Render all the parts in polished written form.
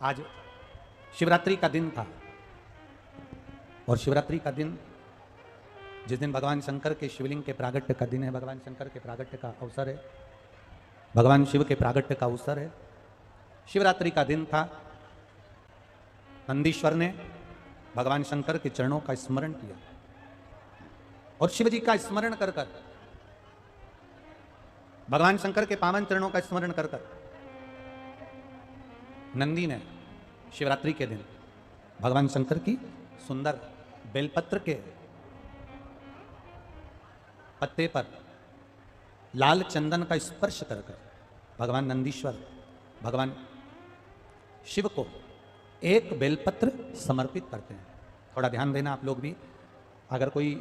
आज शिवरात्रि का दिन था और शिवरात्रि का दिन जिस दिन भगवान शंकर के शिवलिंग के प्रागट्य का दिन है, भगवान शंकर के प्रागट्य का अवसर है, भगवान शिव के प्रागट्य का अवसर है। शिवरात्रि का दिन था। नंदीश्वर ने भगवान शंकर के चरणों का स्मरण किया और शिव जी का स्मरण कर कर, भगवान शंकर के पावन चरणों का स्मरण कर कर नंदी ने शिवरात्रि के दिन भगवान शंकर की सुंदर बेलपत्र के पत्ते पर लाल चंदन का स्पर्श कर कर भगवान नंदीश्वर भगवान शिव को एक बेलपत्र समर्पित करते हैं। थोड़ा ध्यान देना आप लोग भी। अगर कोई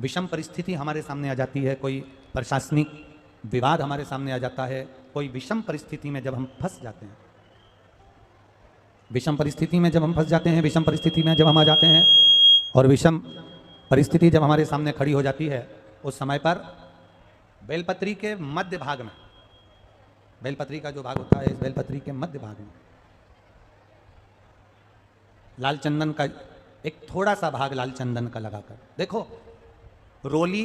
विषम परिस्थिति हमारे सामने आ जाती है, कोई प्रशासनिक विवाद हमारे सामने आ जाता है, कोई विषम परिस्थिति में जब हम फंस जाते हैं, विषम परिस्थिति में जब हम फंस जाते हैं, विषम परिस्थिति में जब हम आ जाते हैं और विषम परिस्थिति जब हमारे सामने खड़ी हो जाती है, उस समय पर बेलपत्री के मध्य भाग में, बेलपत्री का जो भाग होता है, इस बेलपत्री के मध्य भाग में लाल चंदन का एक थोड़ा सा भाग लाल चंदन का लगाकर, देखो रोली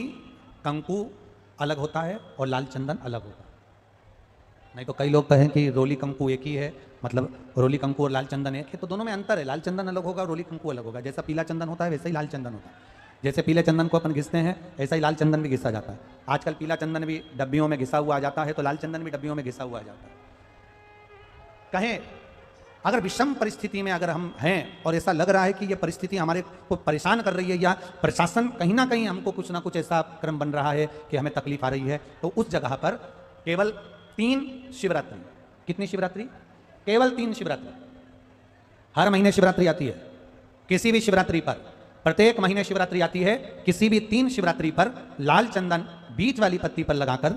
कंकु अलग होता है और लाल चंदन अलग होता है। नहीं तो कई लोग कहें कि रोली कंकु एक ही है, मतलब रोली कंकु और लाल चंदन एक है, तो दोनों में अंतर है। लाल चंदन अलग होगा, रोली कंकु अलग होगा। जैसा पीला चंदन होता है वैसा ही लाल चंदन होता है। जैसे पीले चंदन को अपन घिसते हैं ऐसा ही लाल चंदन भी घिसा जाता है। आजकल पीला चंदन भी डब्बियों में घिसा हुआ आ जाता है, तो लाल चंदन भी डब्बियों में घिसा हुआ आ जाता है। कहें अगर विषम परिस्थिति में अगर हम हैं और ऐसा लग रहा है कि ये परिस्थिति हमारे को परेशान कर रही है या प्रशासन कहीं ना कहीं हमको कुछ ना कुछ ऐसा क्रम बन रहा है कि हमें तकलीफ आ रही है, तो उस जगह पर केवल 3 शिवरात्रि, कितनी शिवरात्रि? केवल 3 शिवरात्रि। हर महीने शिवरात्रि आती है। किसी भी शिवरात्रि पर, प्रत्येक महीने शिवरात्रि आती है, किसी भी 3 शिवरात्रि पर लाल चंदन बीच वाली पत्ती पर लगाकर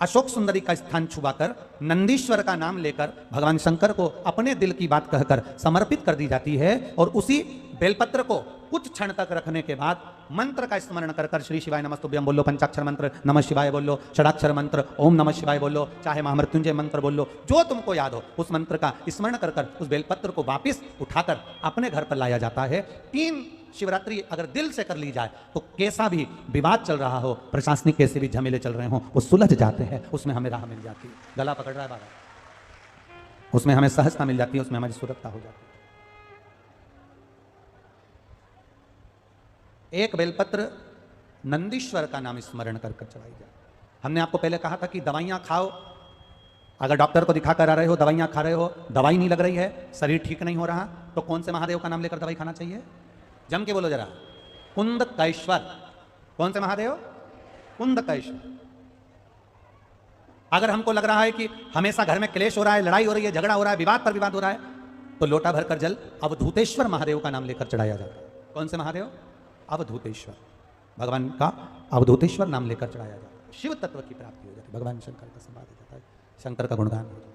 अशोक सुंदरी का स्थान छुपाकर नंदीश्वर का नाम लेकर भगवान शंकर को अपने दिल की बात कहकर समर्पित कर दी जाती है। और उसी बेलपत्र को कुछ क्षण तक रखने के बाद मंत्र का स्मरण कर कर श्री शिवाय नमस्तुभ्यम बोलो, पंचाक्षर मंत्र नमः शिवाय बोलो, षडाक्षर मंत्र ओम नमः शिवाय बोलो, चाहे महामृत्युंजय मंत्र बोलो, जो तुमको याद हो उस मंत्र का स्मरण कर कर उस बेलपत्र को वापिस उठाकर अपने घर पर लाया जाता है। 3 शिवरात्रि अगर दिल से कर ली जाए तो कैसा भी विवाद चल रहा हो, प्रशासनिक कैसे भी झमेले चल रहे हो, वो सुलझ जाते हैं। उसमें हमें राह मिल जाती है। गला पकड़ रहा है बाबा, उसमें हमें सहजता मिल जाती है, उसमें हमारी सुरक्षा हो जाती है। एक बेलपत्र नंदीश्वर का नाम स्मरण कर कर चढ़ाई जाए। हमने आपको पहले कहा था कि दवाइयां खाओ, अगर डॉक्टर को दिखा कर आ रहे हो, दवाइयां खा रहे हो, दवाई नहीं लग रही है, शरीर ठीक नहीं हो रहा, तो कौन से महादेव का नाम लेकर दवाई खाना चाहिए? जम के बोलो जरा, कुंदकेश्वर। कौन से महादेव? कुंदकेश्वर। अगर हमको लग रहा है कि हमेशा घर में क्लेश हो रहा है, लड़ाई हो रही है, झगड़ा हो रहा है, विवाद पर विवाद हो रहा है, तो लोटा भरकर जल अवधूतेश्वर महादेव का नाम लेकर चढ़ाया जाता है। कौन से महादेव? अवधूतेश्वर। भगवान का अवधूतेश्वर नाम लेकर चढ़ाया जाता है। शिव तत्व की प्राप्ति हो जाती है, भगवान शंकर का संवाद हो जाता है, शंकर का गुणगान हो जाता है।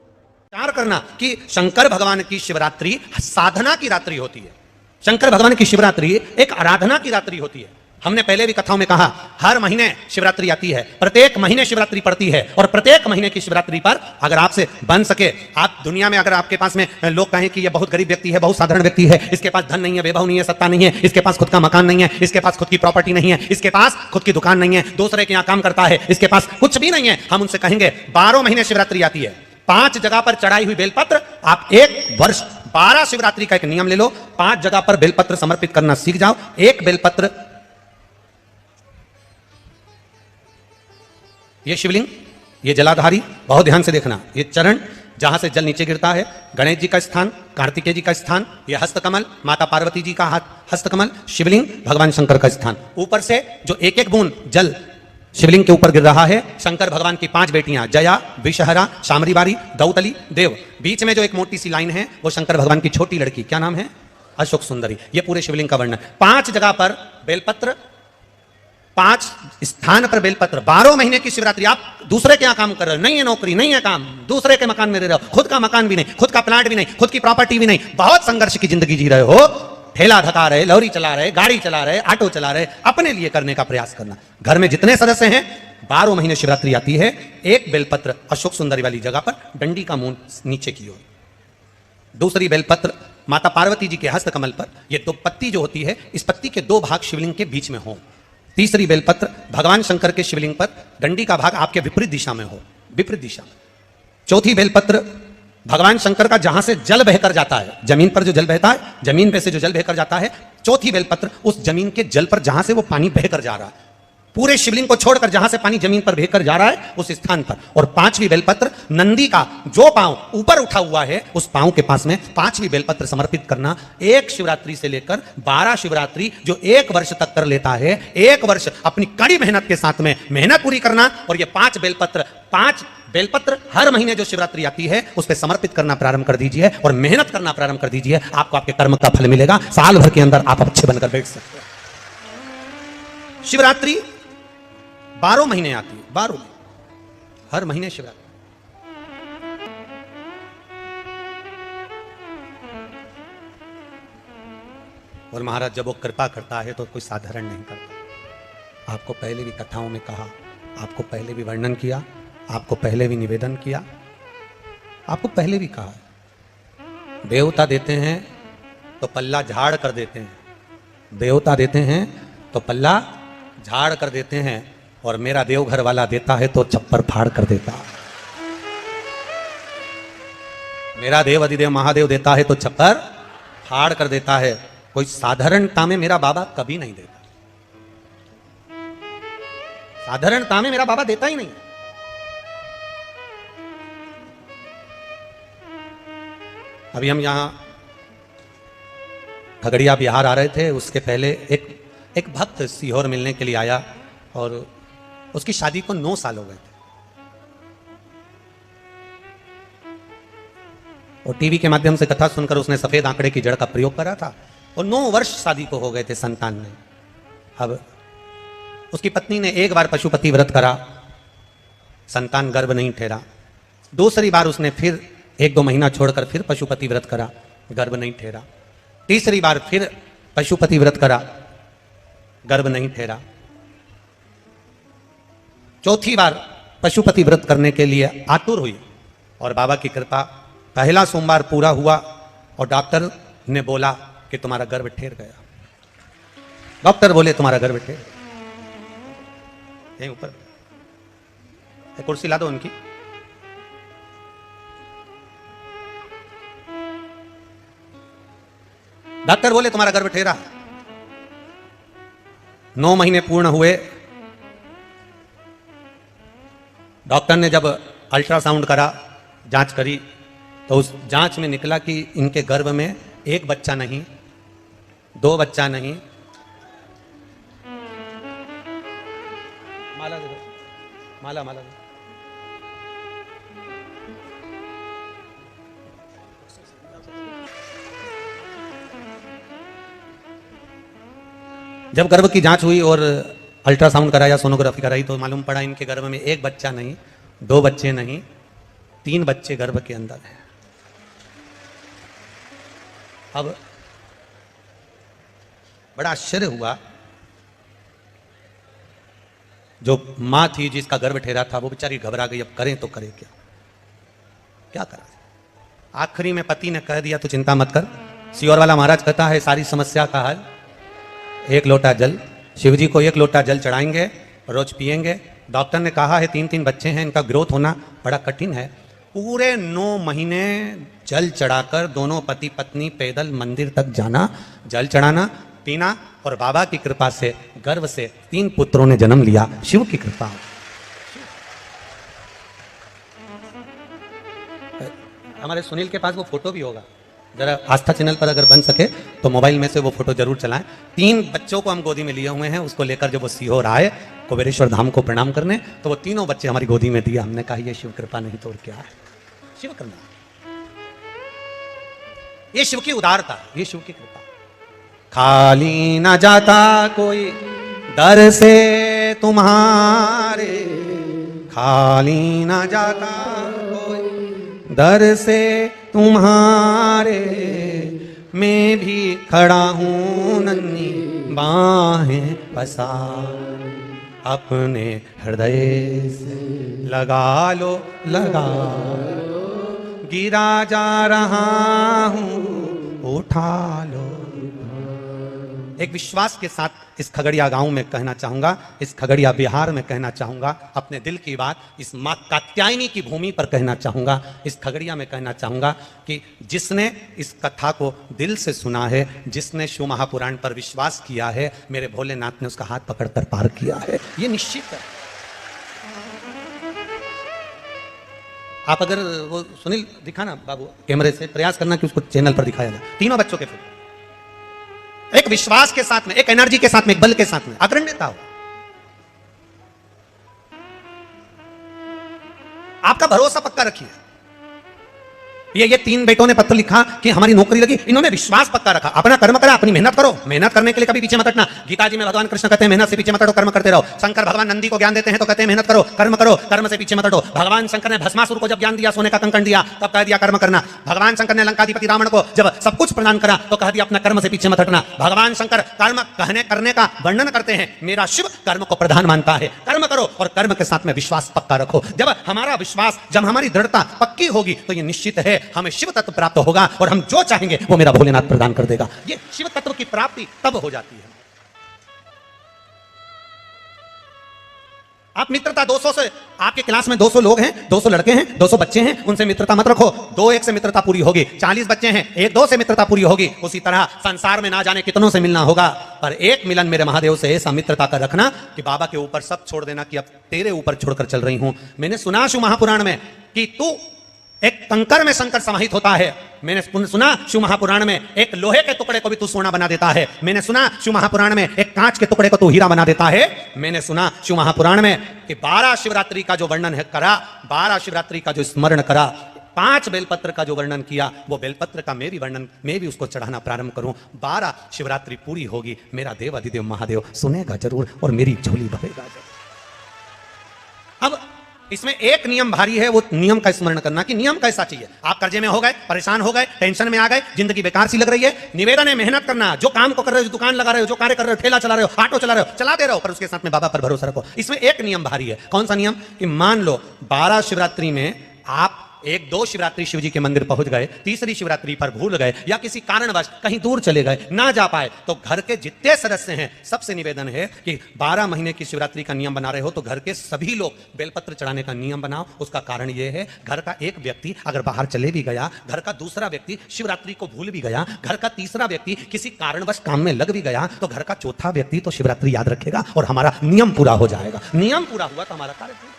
विचार करना कि शंकर भगवान की शिवरात्रि साधना की रात्रि होती है। शंकर भगवान की शिवरात्रि एक आराधना की रात्रि होती है। हमने पहले भी कथाओं में कहा, हर महीने शिवरात्रि आती है, प्रत्येक महीने शिवरात्रि पड़ती है, और प्रत्येक महीने की शिवरात्रि पर अगर आपसे बन सके, आप दुनिया में अगर आपके पास में लोग कहें कि ये बहुत गरीब व्यक्ति है, बहुत साधारण व्यक्ति है, इसके पास धन नहीं है, वैभव नहीं है, सत्ता नहीं है, इसके पास खुद का मकान नहीं है, इसके पास खुद की प्रॉपर्टी नहीं है, इसके पास खुद की दुकान नहीं है, दूसरे के यहाँ काम करता है, इसके पास कुछ भी नहीं है, हम उनसे कहेंगे 12 महीने शिवरात्रि आती है, 5 जगह पर चढ़ाई हुई बेलपत्र, आप 1 वर्ष 12 शिवरात्रि का एक नियम ले लो, 5 जगह पर बेलपत्र समर्पित करना सीख जाओ। एक बेलपत्र, ये शिवलिंग, ये जलाधारी, बहुत ध्यान से देखना, ये चरण जहां से जल नीचे गिरता है, गणेश जी का स्थान, कार्तिकेय जी का स्थान, ये हस्तकमल माता पार्वती जी का हस्तकमल, शिवलिंग भगवान शंकर का स्थान। ऊपर से जो एक एक बूंद जल शिवलिंग के ऊपर गिर रहा है, शंकर भगवान की 5 बेटियां, जया, विषहरा, शामरीबारी, दौतली, देव। बीच में जो एक मोटी सी लाइन है वो शंकर भगवान की छोटी लड़की, क्या नाम है? अशोक सुंदरी। ये पूरे शिवलिंग का वर्णन। 5 जगह पर बेलपत्र, 5 स्थान पर बेलपत्र। 12 महीने की शिवरात्रि। आप दूसरे के यहाँ काम कर रहे हो, नहीं है नौकरी, नहीं है काम, दूसरे के मकान में रह रहे हो, खुद का मकान भी नहीं, खुद का प्लाट भी नहीं, खुद की प्रॉपर्टी भी नहीं, बहुत संघर्ष की जिंदगी जी रहे हो, ठेला धका रहे, लौरी चला रहे, गाड़ी चला रहे, ऑटो चला रहे, अपने लिए करने का प्रयास करना। घर में जितने सदस्य हैं, 12 महीने शिवरात्रि आती है, एक बेलपत्र अशोक सुंदरी वाली जगह पर, डंडी का मुंह नीचे की ओर, दूसरी बेलपत्र माता पार्वती जी के हस्त कमल पर, ये दो पत्ती जो होती है, इस पत्ती के दो भाग शिवलिंग के बीच में हो। तीसरी बेलपत्र भगवान शंकर के शिवलिंग पर डंडी का भाग आपके विपरीत दिशा में हो, विपरीत दिशा में। चौथी बेलपत्र भगवान शंकर का जहां से जल बहकर जाता है, जमीन पर जो जल बहता है, जमीन पे से जो जल बहकर जाता है, चौथी बेलपत्र उस जमीन के जल पर जहां से वो पानी बहकर जा रहा है, पूरे शिवलिंग को छोड़कर जहां से पानी जमीन पर बहकर जा रहा है उस स्थान पर। और पांचवी बेलपत्र नंदी का जो पांव ऊपर उठा हुआ है उस पांव के पास में पांचवी बेलपत्र समर्पित करना। एक शिवरात्रि से लेकर 12 शिवरात्रि जो 1 वर्ष तक कर लेता है, 1 वर्ष अपनी कड़ी मेहनत के साथ में मेहनत पूरी करना। और ये 5 बेलपत्र हर महीने जो शिवरात्रि आती है उस पर समर्पित करना प्रारंभ कर दीजिए और मेहनत करना प्रारंभ कर दीजिए। आपको आपके कर्म का फल मिलेगा। साल भर के अंदर आप अच्छे बनकर बैठ सकते हैं। शिवरात्रि 12 महीने आती है, 12 हर महीने शिवरात्रि। और महाराज जब वो कृपा करता है तो कोई साधारण नहीं करता। आपको पहले भी कथाओं में कहा, आपको पहले भी वर्णन किया, आपको पहले भी निवेदन किया, आपको पहले भी कहा, देवता देते हैं तो पल्ला झाड़ कर देते हैं, देवता देते हैं तो पल्ला झाड़ कर देते हैं, और मेरा देवघर वाला देता है तो छप्पर फाड़ कर देता। मेरा देव अधिदेव महादेव देता है तो छप्पर फाड़ कर देता है। कोई साधारणता में मेरा बाबा कभी नहीं देता, साधारणता में मेरा बाबा देता ही नहीं। अभी हम यहां खगड़िया बिहार आ रहे थे, उसके पहले एक भक्त सीहोर मिलने के लिए आया और उसकी शादी को 9 साल हो गए थे। और टीवी के माध्यम से कथा सुनकर उसने सफेद आंकड़े की जड़ का प्रयोग करा था और 9 वर्ष शादी को हो गए थे, संतान नहीं। अब उसकी पत्नी ने एक बार पशुपति व्रत करा, संतान गर्भ नहीं ठहरा। दूसरी बार उसने फिर 1-2 महीना छोड़कर फिर पशुपति व्रत करा, गर्भ नहीं ठहरा। तीसरी बार फिर पशुपति व्रत करा, गर्भ नहीं ठहरा। चौथी बार पशुपति व्रत करने के लिए आतुर हुई और बाबा की कृपा, पहला सोमवार पूरा हुआ और डॉक्टर ने बोला कि तुम्हारा गर्भ ठहर गया। डॉक्टर बोले तुम्हारा गर्भ ठहर, यहीं ऊपर एक कुर्सी ला दो उनकी। डॉक्टर बोले तुम्हारा गर्भ ठहरा। 9 महीने पूर्ण हुए। डॉक्टर ने जब अल्ट्रासाउंड करा, जांच करी, तो उस जांच में निकला कि इनके गर्भ में 1 बच्चा नहीं, 2 बच्चा नहीं, माला दे दो, माला माला दे। जब गर्भ की जांच हुई और अल्ट्रासाउंड कराया, सोनोग्राफी कराई, तो मालूम पड़ा इनके गर्भ में 1 बच्चा नहीं, 2 बच्चे नहीं, 3 बच्चे गर्भ के अंदर हैं। अब बड़ा आश्चर्य हुआ। जो मां थी जिसका गर्भ ठहरा था वो बेचारी घबरा गई। अब करें तो करें क्या, क्या करा। आखिरी में पति ने कह दिया तो चिंता मत कर। सियोर वाला महाराज कहता है सारी समस्या का हल 1 लोटा जल। शिव जी को 1 लोटा जल चढ़ाएंगे, रोज पिएंगे। डॉक्टर ने कहा है 3-3 बच्चे हैं, इनका ग्रोथ होना बड़ा कठिन है। पूरे 9 महीने जल चढ़ाकर दोनों पति पत्नी पैदल मंदिर तक जाना, जल चढ़ाना, पीना, और बाबा की कृपा से गर्भ से 3 पुत्रों ने जन्म लिया। शिव की कृपा। हमारे सुनील के पास वो फोटो भी होगा, जरा आस्था चैनल पर अगर बन सके तो मोबाइल में से वो फोटो जरूर चलाएं। 3 बच्चों को हम गोदी में लिए हुए हैं। उसको लेकर जब वो सीहोर आए कुबेरेश्वर धाम को प्रणाम करने, तो वो तीनों बच्चे हमारी गोदी में दिया। हमने कहा ये शिव कृपा नहीं तो और क्या है, शिव करना, ये शिव की उदारता, ये शिव की कृपा। खाली ना जाता कोई दर से तुम्हारे, खाली ना जाता कोई दर से तुम्हारे, मैं भी खड़ा हूं नन्ही बाहें पसार, अपने हृदय से लगा लो, लगा लो गिरा जा रहा हूं, उठा लो। एक विश्वास के साथ इस खगड़िया गांव में कहना चाहूंगा, इस खगड़िया बिहार में कहना चाहूंगा, अपने दिल की बात इस मां कात्यायनी की भूमि पर कहना चाहूंगा, इस खगड़िया में कहना चाहूंगा कि जिसने इस कथा को दिल से सुना है, जिसने शिव महापुराण पर विश्वास किया है, मेरे भोलेनाथ ने उसका हाथ पकड़कर पार किया है, ये निश्चित है। आप अगर वो सुनील दिखाना बाबू कैमरे से, प्रयास करना कि उसको चैनल पर दिखाया जाए। तीनों बच्चों के फोटो एक विश्वास के साथ में, एक एनर्जी के साथ में, एक बल के साथ में, अग्रण्यता हो। आपका भरोसा पक्का रखिए। ये तीन बेटों ने पत्र लिखा कि हमारी नौकरी लगी, इन्होंने विश्वास पक्का रखा। अपना कर्म करा, अपनी मेहनत करो, मेहनत करने के लिए कभी पीछे मत हटना। गीता जी में भगवान कृष्ण कहते हैं मेहनत से पीछे मत हटो, कर्म करते रहो। शंकर भगवान नंदी को ज्ञान देते हैं तो कहते हैं मेहनत करो, कर्म से पीछे मत हटो। भगवान शंकर ने भस्मासुर को जब ज्ञान दिया, सोने का कंकण दिया, तब कह दिया कर्म करना। भगवान शंकर ने लंकाधिपति रावण को जब सब कुछ प्रदान करा तो कह दिया अपना कर्म से पीछे मत हटना। भगवान शंकर कर्म कहने करने का वर्णन करते हैं, मेरा शिव कर्म को प्रधान मानता है। कर्म करो और कर्म के साथ में विश्वास पक्का रखो। जब हमारा विश्वास, जब हमारी दृढ़ता पक्की होगी तो ये निश्चित है हमें शिव तत्व प्राप्त होगा और हम जो चाहेंगे वो मेरा भोलेनाथ प्रदान कर देगा। ये शिव तत्व की प्राप्ति तब हो जाती है। आप मित्रता 200 से, आपके क्लास में 200 लोग हैं, 200 लड़के हैं, 200 बच्चे हैं, उनसे मित्रता मत रखो। 2-1 से मित्रता पूरी होगी। 40 बच्चे हैं, 1-2 से मित्रता पूरी होगी। उसी तरह संसार में ना जाने कितनों से मिलना होगा, पर एक मिलन मेरे महादेव से ऐसा मित्रता का रखना कि बाबा के ऊपर सब छोड़ देना कि अब तेरे ऊपर छोड़कर चल रही हूं। मैंने सुना शिव महापुराण में कि तू एक कंकर में शंकर समाहित होता है। मैंने सुना शिव महापुराण में एक लोहे के टुकड़े को भी तू सोना बना देता है। मैंने सुना शिव महापुराण में एक कांच के टुकड़े को तू हीरा बना देता है। मैंने सुना शिव महापुराण में कि 12 शिवरात्रि का जो वर्णन है करा, 12 शिवरात्रि का जो स्मरण करा, 5 बेलपत्र का जो वर्णन किया, वो बेलपत्र का मैं भी वर्णन, मैं भी उसको चढ़ाना प्रारंभ करूं। 12 शिवरात्रि पूरी होगी, मेरा देव अधिदेव महादेव सुनेगा जरूर और मेरी झोली भरेगा जरूर। अब इसमें एक नियम भारी है, वो नियम का स्मरण करना कि नियम कैसा चाहिए। आप कर्जे में हो गए, परेशान हो गए, टेंशन में आ गए, जिंदगी बेकार सी लग रही है, निवेदन है मेहनत करना। जो काम को कर रहे हो, दुकान लगा रहे हो, जो कार्य कर रहे हो, ठेला चला रहे हो, ऑटो चला रहे हो, चलाते रहो, पर उसके साथ में बाबा पर भरोसा रखो। इसमें एक नियम भारी है। कौन सा नियम? कि मान लो 12 शिवरात्रि में आप 1-2 शिवरात्रि शिव जी के मंदिर पहुंच गए, तीसरी शिवरात्रि पर भूल गए या किसी कारणवश कहीं दूर चले गए, ना जा पाए, तो घर के जितने सदस्य हैं सबसे निवेदन है कि 12 महीने की शिवरात्रि का नियम बना रहे हो तो घर के सभी लोग बेलपत्र चढ़ाने का नियम बनाओ। उसका कारण यह है, घर का एक व्यक्ति अगर बाहर चले भी गया, घर का दूसरा व्यक्ति शिवरात्रि को भूल भी गया, घर का तीसरा व्यक्ति किसी कारणवश काम में लग भी गया, तो घर का चौथा व्यक्ति तो शिवरात्रि याद रखेगा और हमारा नियम पूरा हो जाएगा। नियम पूरा हुआ तो हमारा कार्य पूरा।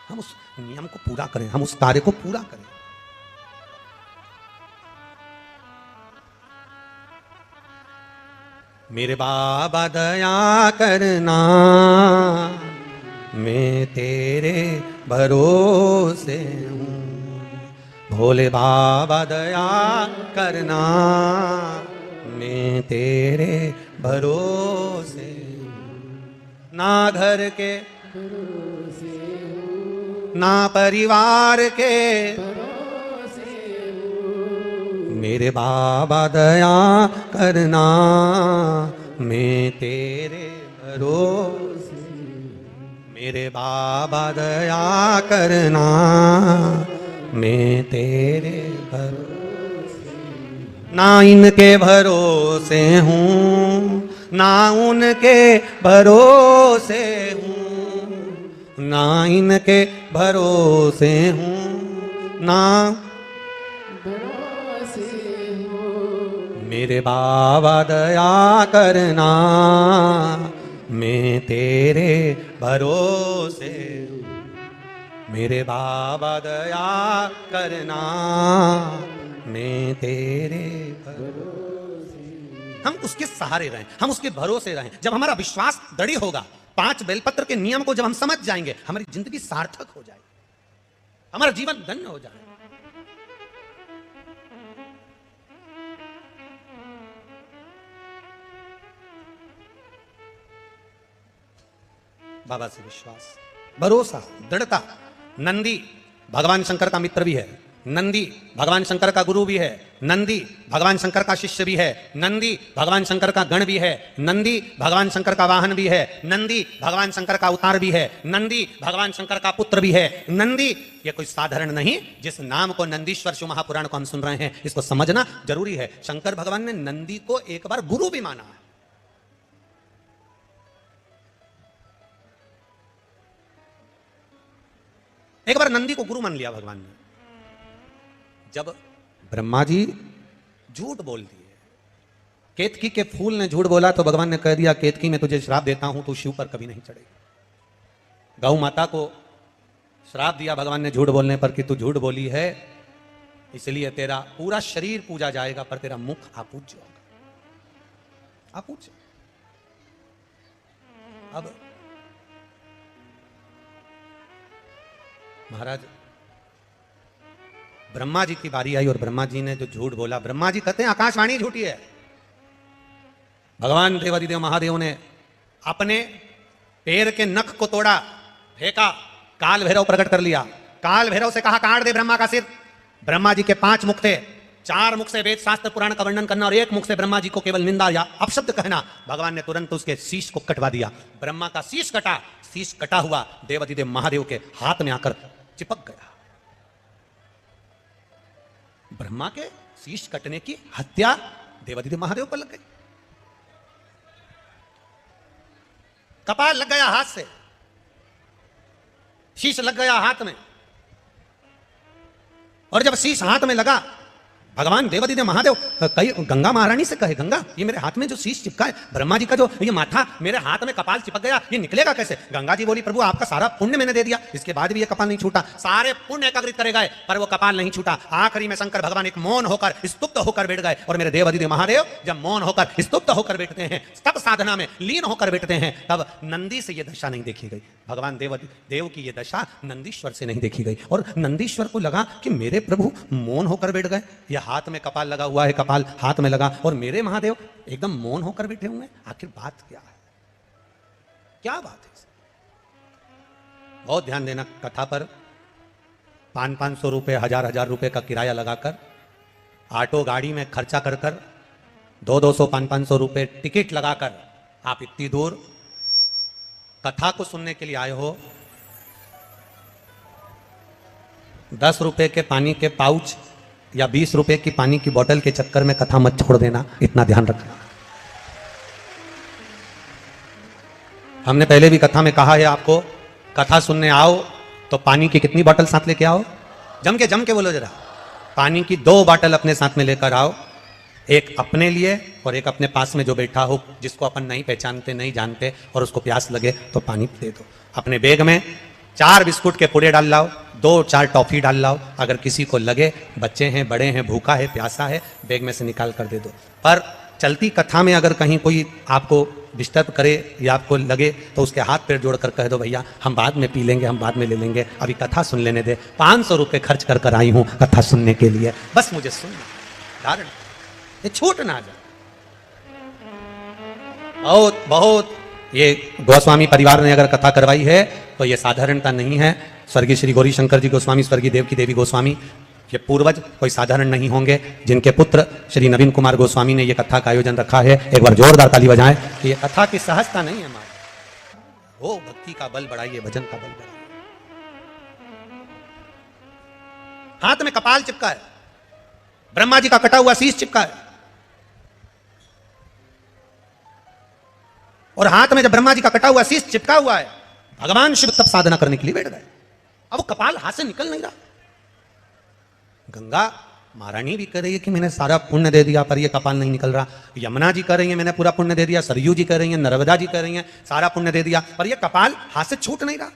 हम उस नियम को पूरा करें, हम उस कार्य को पूरा करें। मेरे बाबा दया करना, मैं तेरे भरोसे हूँ। भोले बाबा दया करना, मैं तेरे भरोसे हूँ। ना घर के ना परिवार के, मेरे बाबा दया करना, मैं तेरे भरोसे। मेरे बाबा दया करना, मैं तेरे भरोसे। ना इनके भरोसे हूँ, ना उनके भरोसे हूँ, ना इनके भरोसे हूँ, ना भरोसे हूँ। मेरे बाबा दया करना, मैं तेरे भरोसे हूँ। मेरे बाबा दया करना, मैं तेरे भरोसे। हम उसके सहारे रहें, हम उसके भरोसे रहें। जब हमारा विश्वास दृढ़ होगा, 5 बेलपत्र के नियम को जब हम समझ जाएंगे, हमारी जिंदगी सार्थक हो जाएगी, हमारा जीवन धन्य हो जाएगा। बाबा से विश्वास, भरोसा, दृढ़ता। नंदी भगवान शंकर का मित्र भी है। नंदी भगवान शंकर का गुरु भी है, नंदी भगवान शंकर का शिष्य भी है, नंदी भगवान शंकर का गण भी है, नंदी भगवान शंकर का वाहन भी है, नंदी भगवान शंकर का अवतार भी है, नंदी भगवान शंकर का पुत्र भी है। नंदी ये कोई साधारण नहीं, जिस नाम को नंदीश्वर शिव महापुराण को हम सुन रहे हैं, इसको समझना जरूरी है। शंकर भगवान ने नंदी को एक बार गुरु भी माना है। एक बार नंदी को गुरु मान लिया भगवान ने। जब ब्रह्मा जी झूठ बोल दिए, केतकी के फूल ने झूठ बोला, तो भगवान ने कह दिया केतकी मैं तुझे श्राप देता हूं, तू शिव पर कभी नहीं चढ़ेगी। गौ माता को श्राप दिया भगवान ने झूठ बोलने पर कि तू झूठ बोली है, इसलिए तेरा पूरा शरीर पूजा जाएगा पर तेरा मुख अपूज्य होगा, अपूज्य। अब महाराज ब्रह्मा जी की बारी आई और ब्रह्मा जी ने जो झूठ बोला, ब्रह्मा जी कहते हैं आकाशवाणी झूठी है। भगवान देवादिदेव महादेव ने अपने पैर के नख को तोड़ा, फेंका, काल भैरव प्रकट कर लिया। काल भैरव से कहा काट दे ब्रह्मा का सिर। ब्रह्मा जी के 5 मुख थे, 4 मुख से वेद शास्त्र पुराण का वर्णन करना और 1 मुख से ब्रह्मा जी को केवल निंदा या अपशब्द कहना। भगवान ने तुरंत उसके शीश को कटवा दिया। ब्रह्मा का शीश कटा, शीश कटा हुआ देवादिदेव महादेव के हाथ में आकर चिपक गया। ब्रह्मा के शीश कटने की हत्या देवादिदेव महादेव पर लग गई। कपाल लग गया हाथ से, शीश लग गया हाथ में, और जब शीश हाथ में लगा, भगवान देवादिदेव महादेव कई गंगा महारानी से कहे गंगा ये मेरे हाथ में जो शीश चिपका है, ब्रह्मा जी का जो ये माथा मेरे हाथ में कपाल चिपक गया, ये निकलेगा कैसे? गंगा जी बोली प्रभु आपका सारा पुण्य मैंने दे दिया, इसके बाद भी ये कपाल नहीं छूटा। सारे पुण्य एकाग्रित करे गए पर वो कपाल नहीं छूटा। आखिरी में शंकर भगवान एक मौन होकर स्तुप्त होकर बैठ गए। और मेरे देवादिदेव महादेव जब मौन होकर स्तुप्त होकर बैठते हैं, तब साधना में लीन होकर बैठते हैं, तब नंदी से ये दशा नहीं देखी गई। भगवान देव की ये दशा नंदीश्वर से नहीं देखी गई। और नंदीश्वर को लगा कि मेरे प्रभु मौन होकर बैठ गए, ये हाथ में कपाल लगा हुआ है, कपाल हाथ में लगा, और मेरे महादेव एकदम मौन होकर बैठे हुए हैं। आखिर बात क्या है? क्या बात है? बहुत ध्यान देना कथा पर। 500-500 रुपए, 1000-1000 रुपए का किराया लगाकर, ऑटो गाड़ी में खर्चा कर 200-500 रुपए टिकट लगाकर आप इतनी दूर कथा को सुनने के लिए आए हो। 10 रुपए के पानी के पाउच या 20 रुपए की पानी की बोतल के चक्कर में कथा मत छोड़ देना, इतना ध्यान रखना। हमने पहले भी कथा में कहा है आपको, कथा सुनने आओ तो पानी की कितनी बोतल साथ लेके आओ? जम के बोलो जरा। पानी की 2 बोतल अपने साथ में लेकर आओ, एक अपने लिए और एक अपने पास में जो बैठा हो, जिसको अपन नहीं पहचानते, नहीं जानते, और उसको प्यास लगे तो पानी दे दो। अपने बैग में 4 बिस्कुट के पुड़े डाल लाओ, 2-4 टॉफी डाल लाओ। अगर किसी को लगे, बच्चे हैं, बड़े हैं, भूखा है, प्यासा है, बैग में से निकाल कर दे दो। पर चलती कथा में अगर कहीं कोई आपको डिस्टर्ब करे या आपको लगे तो उसके हाथ पैर जोड़कर कह दो भैया हम बाद में पी लेंगे, हम बाद में ले लेंगे, अभी कथा सुन लेने दे। 500 रुपये खर्च कर आई हूं कथा सुनने के लिए, बस मुझे सुनना, धारण ये छूट ना जाए। बहुत बहुत ये गोस्वामी परिवार ने अगर कथा करवाई है तो ये साधारणता नहीं है। स्वर्गीय श्री गौरी शंकर जी गोस्वामी, स्वर्गीय देव की देवी गोस्वामी, ये पूर्वज कोई साधारण नहीं होंगे, जिनके पुत्र श्री नवीन कुमार गोस्वामी ने ये कथा का आयोजन रखा है। एक बार जोरदार ताली बजाएं कि ये कथा की सहजता नहीं है हमारी। वो भक्ति का बल बढ़ाइए, भजन का बल बढ़ाइए। हाथ में कपाल चिपका है, ब्रह्मा जी का कटा हुआ शीश चिपका है, और हाथ में जब ब्रह्मा जी का कटा हुआ शीश चिपका हुआ है, भगवान शिव तब साधना करने के लिए बैठ गए। अब वो कपाल हाथ से निकल नहीं रहा। गंगा महारानी भी कह रही है कि मैंने सारा पुण्य दे दिया, पर ये कपाल नहीं निकल रहा। यमुना जी कह रही है मैंने पूरा पुण्य दे दिया, सरयू जी कह रही है, नर्मदा जी कह रही है सारा पुण्य दे दिया, पर ये कपाल हाथ से छूट नहीं रहा।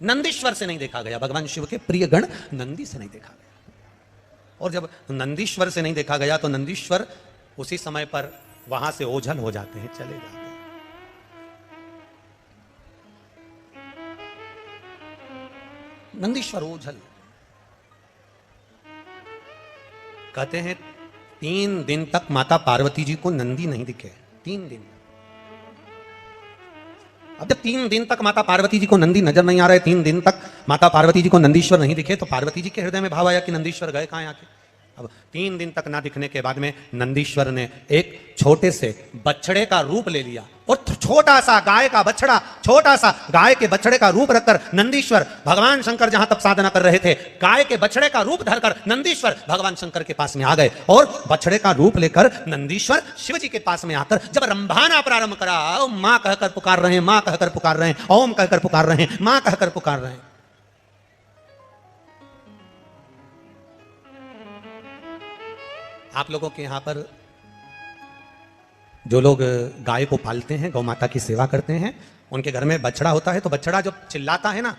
नंदीश्वर से नहीं देखा गया, भगवान शिव के प्रिय गण नंदी से नहीं देखा गया। और जब नंदीश्वर से नहीं देखा गया तो नंदीश्वर उसी समय पर वहां से ओझल हो जाते हैं, चले जाते हैं। नंदीश्वर ओझल कहते हैं 3 दिन तक माता पार्वती जी को नंदी नहीं दिखे। 3 दिन अब जब 3 दिन तक माता पार्वती जी को नंदी नजर नहीं आ रहे, 3 दिन तक माता पार्वती जी को नंदीश्वर नहीं दिखे, तो पार्वती जी के हृदय में भाव आया कि नंदीश्वर गए कहाँ आके। अब 3 दिन तक ना दिखने के बाद में नंदीश्वर ने एक छोटे से बछड़े का रूप ले लिया, और छोटा सा गाय का बछड़ा, छोटा सा गाय के बछड़े का रूप रखकर नंदीश्वर भगवान शंकर जहां तप साधना कर रहे थे, गाय के बछड़े का रूप धरकर नंदीश्वर भगवान शंकर के पास में आ गए। और बछड़े का रूप लेकर नंदीश्वर शिव जी के पास में आकर जब रंभाना प्रारंभ करा, मां कहकर पुकार रहे हैं, मां कहकर पुकार रहे हैं, ओम कहकर पुकार रहे हैं, मां कहकर पुकार रहे हैं। आप लोगों के यहां पर जो लोग गाय को पालते हैं, गौ माता की सेवा करते हैं, उनके घर में बछड़ा होता है, तो बछड़ा जब चिल्लाता है ना,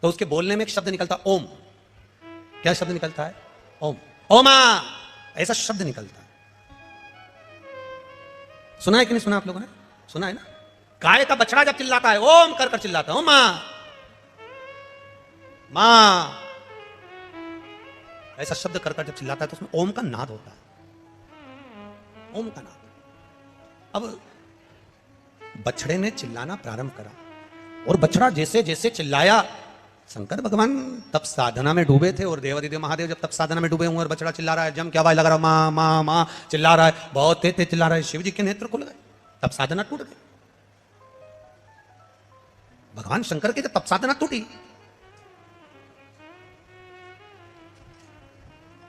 तो उसके बोलने में एक शब्द निकलता है, ओम। क्या शब्द निकलता है? ओम। ओमा, ऐसा शब्द निकलता है। सुना है कि नहीं सुना? आप लोगों ने सुना है ना? गाय का बछड़ा जब चिल्लाता है, ओम कर कर चिल्लाता है, ओमा मां, ऐसा शब्द कर कर जब चिल्लाता है तो उसमें ओम का नाद होता है, ओम का नाद। अब बछड़े ने चिल्लाना प्रारंभ करा, और बछड़ा जैसे जैसे चिल्लाया, शंकर भगवान तप साधना में डूबे थे, और देवादिदेव महादेव जब तप साधना में डूबे हुए और बछड़ा चिल्ला रहा है, जम क्या आवाज लग रहा है, मां मां मां चिल्ला रहा है, बहुत तेज तेज चिल्ला रहा है, शिव जी के नेत्र खुल गए, तप साधना टूट गई। भगवान शंकर की जब तप साधना टूटी,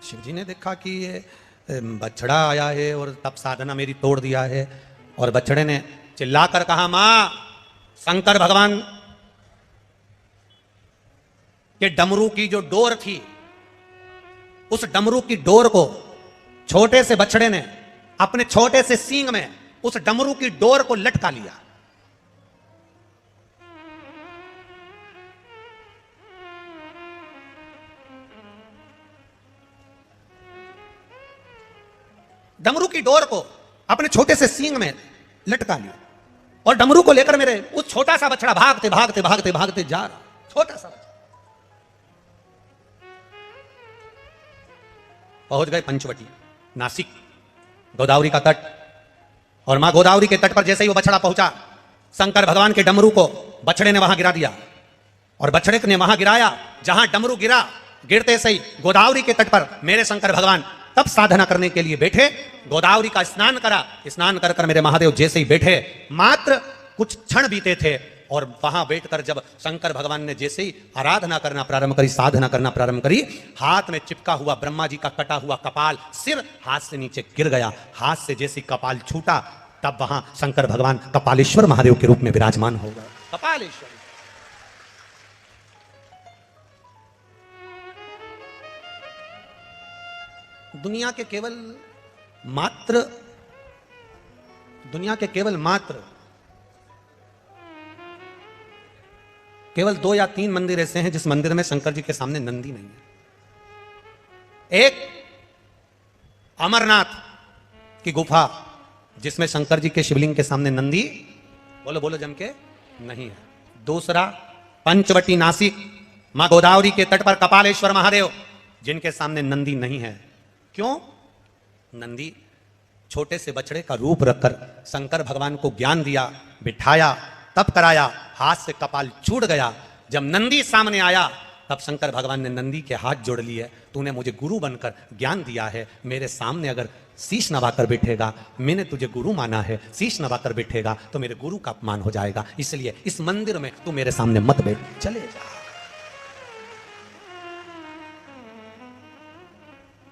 शिव जी ने देखा कि ये बछड़ा आया है और तप साधना मेरी तोड़ दिया है, और बछड़े ने चिल्लाकर कहा, मां, शंकर भगवान के डमरू की जो डोर थी, उस डमरू की डोर को छोटे से बछड़े ने अपने छोटे से सींग में उस डमरू की डोर को लटका लिया। डमरू की डोर को अपने छोटे से सींग में लटका लिया, और डमरू को लेकर मेरे उस छोटा सा बछड़ा भागते भागते भागते भागते जा रहा, छोटा सा बछड़ा। पहुंच गए पंचवटी, नासिक, गोदावरी का तट, और मां गोदावरी के तट पर जैसे ही वो बछड़ा पहुंचा, शंकर भगवान के डमरू को बछड़े ने वहां गिरा दिया, और बछड़े ने वहां गिराया जहां डमरू गिरा। गिरते से ही गोदावरी के तट पर मेरे शंकर भगवान तब साधना करने के लिए बैठे, गोदावरी का स्नान करा, स्नान कर कर मेरे महादेव जैसे ही बैठे, मात्र कुछ क्षण बीते थे, और वहां बैठकर जब शंकर भगवान ने जैसे ही आराधना करना प्रारंभ करी, साधना करना प्रारंभ करी, हाथ में चिपका हुआ ब्रह्मा जी का कटा हुआ कपाल, सिर हाथ से नीचे गिर गया। हाथ से जैसे कपाल छूटा, तब वहां शंकर भगवान कपालेश्वर महादेव के रूप में विराजमान हो गए। कपालेश्वर दुनिया के केवल केवल 2 या 3 मंदिर ऐसे हैं जिस मंदिर में शंकर जी के सामने नंदी नहीं है। एक अमरनाथ की गुफा, जिसमें शंकर जी के शिवलिंग के सामने नंदी, बोलो बोलो जम के, नहीं है। दूसरा पंचवटी नासिक, मां गोदावरी के तट पर कपालेश्वर महादेव, जिनके सामने नंदी नहीं है। क्यों? नंदी छोटे से बछड़े का रूप रखकर शंकर भगवान को ज्ञान दिया, बिठाया, तप कराया, हाथ से कपाल छूट गया। जब नंदी सामने आया, तब शंकर भगवान ने नंदी के हाथ जोड़ लिए, तूने मुझे गुरु बनकर ज्ञान दिया है, मेरे सामने अगर शीश नवाकर बैठेगा, मैंने तुझे गुरु माना है, शीश नवाकर बैठेगा तो मेरे गुरु का अपमान हो जाएगा, इसलिए इस मंदिर में तू मेरे सामने मत बैठ, चले जा।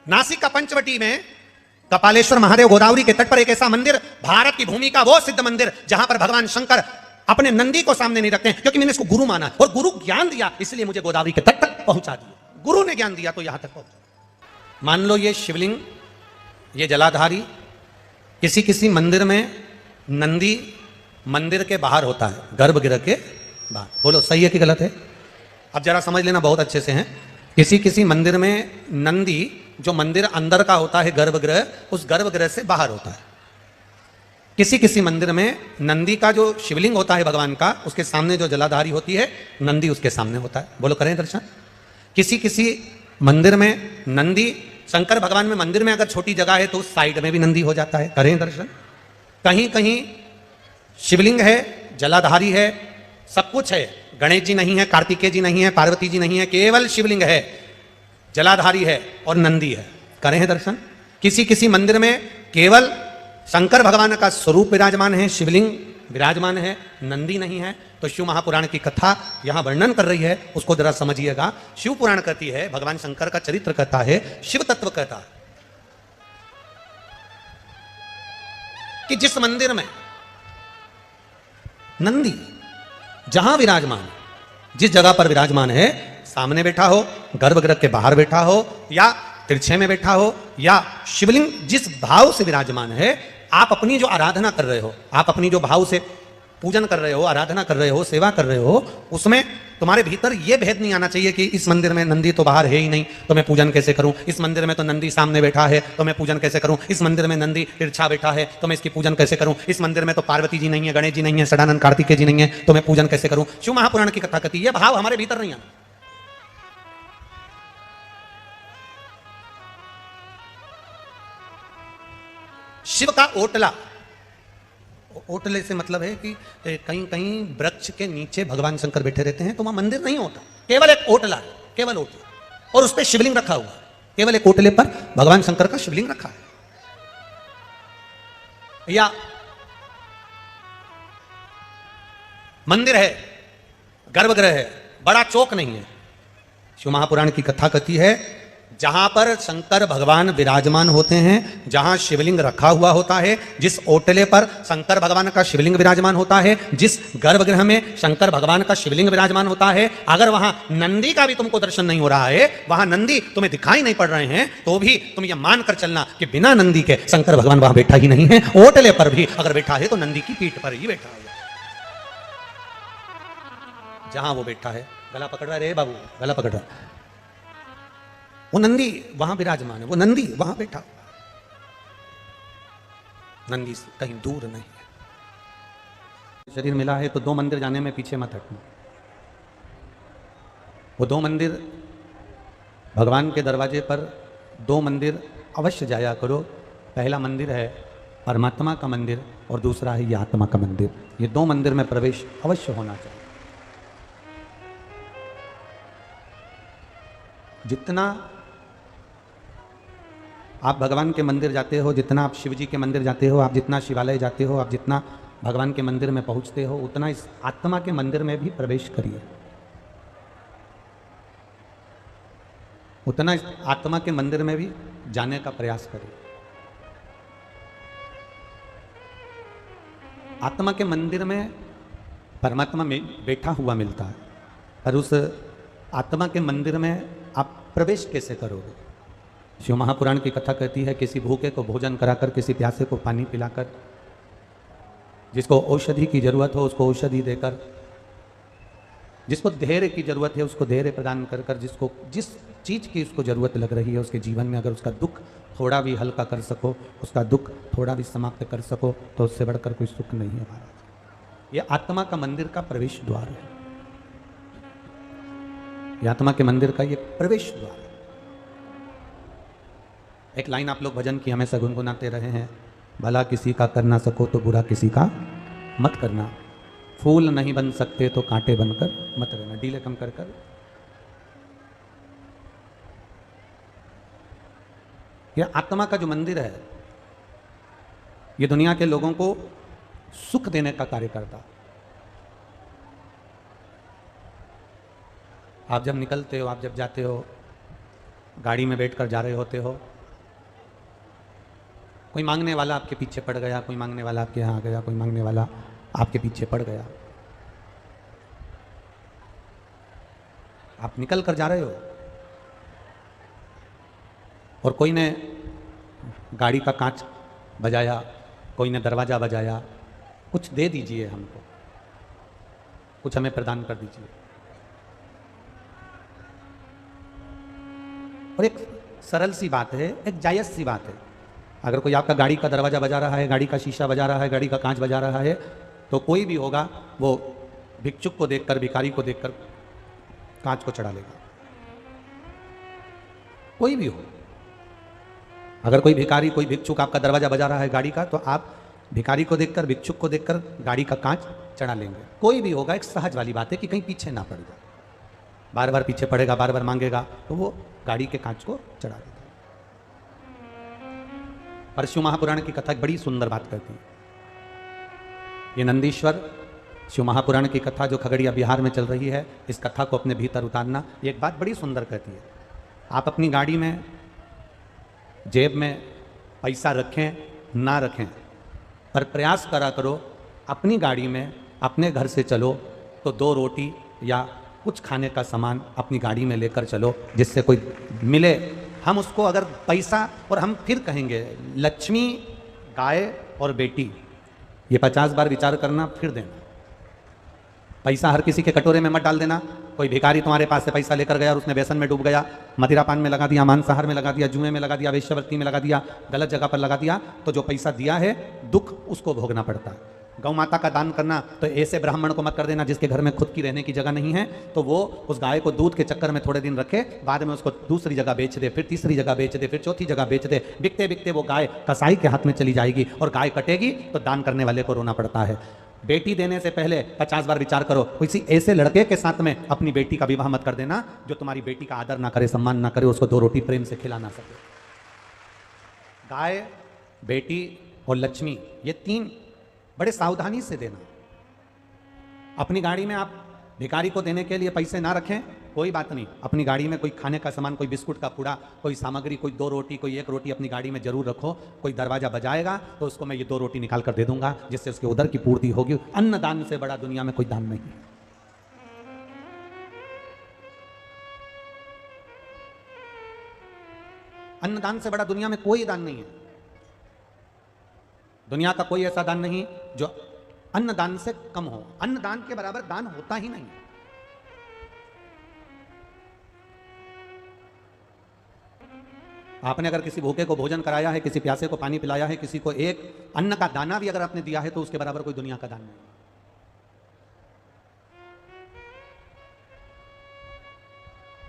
नासिक का पंचवटी में कपालेश्वर महादेव गोदावरी के तट पर एक ऐसा मंदिर, भारत की भूमि का वो सिद्ध मंदिर, जहां पर भगवान शंकर अपने नंदी को सामने नहीं रखते, क्योंकि मैंने इसको गुरु माना और गुरु ज्ञान दिया, इसलिए मुझे गोदावरी के तट तक पहुंचा दिया। गुरु ने ज्ञान दिया तो यहां तक पहुंचा। मान लो ये शिवलिंग, ये जलाधारी, किसी किसी मंदिर में नंदी मंदिर के बाहर होता है, गर्भगृह के बाहर। बोलो सही है कि गलत है? अब जरा समझ लेना बहुत अच्छे से हैं। किसी किसी मंदिर में नंदी जो मंदिर अंदर का होता है गर्भगृह, उस गर्भगृह से बाहर होता है। किसी किसी मंदिर में नंदी का जो शिवलिंग होता है भगवान का, उसके सामने जो जलाधारी होती है, नंदी उसके सामने होता है। बोलो करें दर्शन? किसी किसी मंदिर में नंदी, शंकर भगवान में मंदिर में अगर छोटी जगह है तो उस साइड में भी नंदी हो जाता है। करें दर्शन? कहीं कहीं शिवलिंग है जलाधारी है, सब कुछ है। गणेश जी नहीं है, कार्तिकेय जी नहीं है, पार्वती जी नहीं है, केवल शिवलिंग है, जलाधारी है और नंदी है। करें हैं दर्शन। किसी किसी मंदिर में केवल शंकर भगवान का स्वरूप विराजमान है, शिवलिंग विराजमान है, नंदी नहीं है। तो शिव महापुराण की कथा यहां वर्णन कर रही है, उसको जरा समझिएगा। शिव पुराण कहती है, भगवान शंकर का चरित्र कहता है, शिव तत्व कहता है कि जिस मंदिर में नंदी जहां विराजमान, जिस जगह पर विराजमान है, सामने बैठा हो, गर्भगृह के बाहर बैठा हो, या तिरछे में बैठा हो, या शिवलिंग जिस भाव से विराजमान है, आप अपनी जो आराधना कर रहे हो, आप अपनी जो भाव से पूजन कर रहे हो, आराधना कर रहे हो, सेवा कर रहे हो, उसमें तुम्हारे भीतर यह भेद नहीं आना चाहिए कि इस मंदिर में नंदी तो बाहर है ही नहीं, तो मैं पूजन कैसे करूं। इस मंदिर में तो नंदी सामने बैठा है, तो मैं पूजन कैसे करूं। इस मंदिर में नंदी तिरछा बैठा है, तो मैं इसकी पूजन कैसे करूं। इस मंदिर में तो पार्वती जी नहीं है, गणेश जी नहीं है, सदानंद कार्तिकेय जी नहीं है, तो मैं पूजन कैसे करूं। शिव महापुराण की कथा कहती है, यह भाव हमारे भीतर नहीं आना। शिव का ओटला, ओटले से मतलब है कि कहीं कहीं वृक्ष के नीचे भगवान शंकर बैठे रहते हैं, तो वहां मंदिर नहीं होता, केवल एक ओटला है, केवल ओटला, और उस पर शिवलिंग रखा हुआ है। केवल एक ओटले पर भगवान शंकर का शिवलिंग रखा है। या मंदिर है, गर्भगृह है, बड़ा चौक नहीं है। शिव महापुराण की कथा कहती है, जहां पर शंकर भगवान विराजमान होते हैं, जहां शिवलिंग रखा हुआ होता है, जिस ओटले पर शंकर भगवान का शिवलिंग विराजमान होता है, जिस गर्भगृह में शंकर भगवान का शिवलिंग विराजमान होता है, अगर वहां नंदी का भी तुमको दर्शन नहीं हो रहा है, वहां नंदी तुम्हें दिखाई नहीं पड़ रहे हैं, तो भी तुम यह मानकर चलना कि बिना नंदी के शंकर भगवान वहां बैठा ही नहीं है। ओटले पर भी अगर बैठा है तो नंदी की पीठ पर ही बैठा है। जहां वो बैठा है, गला पकड़ रहा है रे बाबू, गला पकड़ रहा है, वो नंदी वहां विराजमान है, वो नंदी वहां बैठा, नंदी से कहीं दूर नहीं है। शरीर मिला है तो दो मंदिर जाने में पीछे मत हटना। वो दो मंदिर, भगवान के दरवाजे पर दो मंदिर अवश्य जाया करो। पहला मंदिर है परमात्मा का मंदिर और दूसरा है ये आत्मा का मंदिर। ये दो मंदिर में प्रवेश अवश्य होना चाहिए। जितना आप भगवान के मंदिर जाते हो, जितना आप शिव जी के मंदिर जाते हो, आप जितना शिवालय जाते हो, आप जितना भगवान के मंदिर में पहुंचते हो, उतना इस आत्मा के मंदिर में भी प्रवेश करिए। उतना इस आत्मा के मंदिर में भी जाने का प्रयास करिए। आत्मा के मंदिर में परमात्मा में बैठा हुआ मिलता है, पर उस आत्मा के मंदिर में आप प्रवेश कैसे करोगे। शिव महापुराण की कथा कहती है, किसी भूखे को भोजन कराकर, किसी प्यासे को पानी पिलाकर, जिसको औषधि की जरूरत हो उसको औषधि देकर, जिसको धैर्य की जरूरत है उसको धैर्य प्रदान कर कर, जिसको जिस चीज़ की उसको जरूरत लग रही है उसके जीवन में, अगर उसका दुख थोड़ा भी हल्का कर सको, उसका दुख थोड़ा भी समाप्त कर सको, तो उससे बढ़कर कोई सुख नहीं है महाराज। ये आत्मा का मंदिर का प्रवेश द्वार है। ये आत्मा के मंदिर का ये प्रवेश द्वार है। एक लाइन आप लोग भजन की हमेशा गुनगुनाते रहे हैं, भला किसी का कर ना सको तो बुरा किसी का मत करना, फूल नहीं बन सकते तो कांटे बनकर मत रहना। डीले कम कर कर। यह आत्मा का जो मंदिर है, ये दुनिया के लोगों को सुख देने का कार्य करता। आप जब निकलते हो, आप जब जाते हो, गाड़ी में बैठकर जा रहे होते हो, कोई मांगने वाला आपके पीछे पड़ गया, कोई मांगने वाला आपके यहाँ आ गया, कोई मांगने वाला आपके पीछे पड़ गया, आप निकल कर जा रहे हो और कोई ने गाड़ी का कांच बजाया, कोई ने दरवाज़ा बजाया, कुछ दे दीजिए हमको, कुछ हमें प्रदान कर दीजिए। और एक सरल सी बात है, एक जायज़ सी बात है। अगर कोई आपका गाड़ी का दरवाज़ा बजा रहा है, गाड़ी का शीशा बजा रहा है, गाड़ी का कांच बजा रहा है, तो कोई भी होगा वो भिक्षुक को देखकर, भिखारी को देखकर कांच को चढ़ा लेगा। कोई भी हो, अगर कोई भिखारी, कोई भिक्षुक आपका दरवाज़ा बजा रहा है गाड़ी का, तो आप भिखारी को देखकर, भिक्षुक को देखकर गाड़ी का कांच चढ़ा लेंगे। कोई भी होगा, एक सहज वाली बात है कि कहीं पीछे ना पड़ जाए, बार बार पीछे पड़ेगा, बार बार मांगेगा, तो वो गाड़ी के कांच को चढ़ा देता है। पर शिव महापुराण की कथा बड़ी सुंदर बात करती है। ये नंदीश्वर शिव महापुराण की कथा जो खगड़िया बिहार में चल रही है, इस कथा को अपने भीतर उतारना, ये एक बात बड़ी सुंदर कहती है। आप अपनी गाड़ी में जेब में पैसा रखें ना रखें, पर प्रयास करा करो अपनी गाड़ी में अपने घर से चलो तो 2 रोटी या कुछ खाने का सामान अपनी गाड़ी में लेकर चलो, जिससे कोई मिले, हम उसको अगर पैसा, और हम फिर कहेंगे लक्ष्मी, गाय और बेटी, ये 50 बार विचार करना, फिर देना। पैसा हर किसी के कटोरे में मत डाल देना। कोई भिखारी तुम्हारे पास से पैसा लेकर गया और उसने व्यसन में डूब गया, मदिरा पान में लगा दिया, मांसाहार में लगा दिया, जुए में लगा दिया, वेश्यावृत्ति में लगा दिया, गलत जगह पर लगा दिया, तो जो पैसा दिया है दुख उसको भोगना पड़ता है। गौ माता का दान करना तो ऐसे ब्राह्मण को मत कर देना जिसके घर में खुद की रहने की जगह नहीं है, तो वो उस गाय को दूध के चक्कर में थोड़े दिन रखे, बाद में उसको दूसरी जगह बेच दे, फिर तीसरी जगह बेच दे, फिर चौथी जगह बेच दे। बिकते बिकते वो गाय कसाई के हाथ में चली जाएगी और गाय कटेगी तो दान करने वाले को रोना पड़ता है। बेटी देने से पहले 50 बार विचार करो, किसी ऐसे लड़के के साथ में अपनी बेटी का विवाह मत कर देना जो तुम्हारी बेटी का आदर ना करे, सम्मान ना करे, उसको 2 रोटी प्रेम से खिला ना सके। गाय, बेटी और लक्ष्मी, ये 3 बड़े सावधानी से देना। अपनी गाड़ी में आप भिखारी को देने के लिए पैसे ना रखें, कोई बात नहीं, अपनी गाड़ी में कोई खाने का सामान, कोई बिस्कुट का पूड़ा, कोई सामग्री, कोई 2 रोटी, कोई 1 रोटी अपनी गाड़ी में जरूर रखो। कोई दरवाजा बजाएगा तो उसको मैं ये 2 रोटी निकाल कर दे दूंगा, जिससे उसके उदर की पूर्ति होगी। अन्न दान से बड़ा दुनिया में कोई दान नहीं है। अन्नदान से बड़ा दुनिया में कोई दान नहीं है। दुनिया का कोई ऐसा दान नहीं जो अन्नदान से कम हो। अन्नदान के बराबर दान होता ही नहीं। आपने अगर किसी भूखे को भोजन कराया है, किसी प्यासे को पानी पिलाया है, किसी को एक अन्न का दाना भी अगर आपने दिया है, तो उसके बराबर कोई दुनिया का दान नहीं।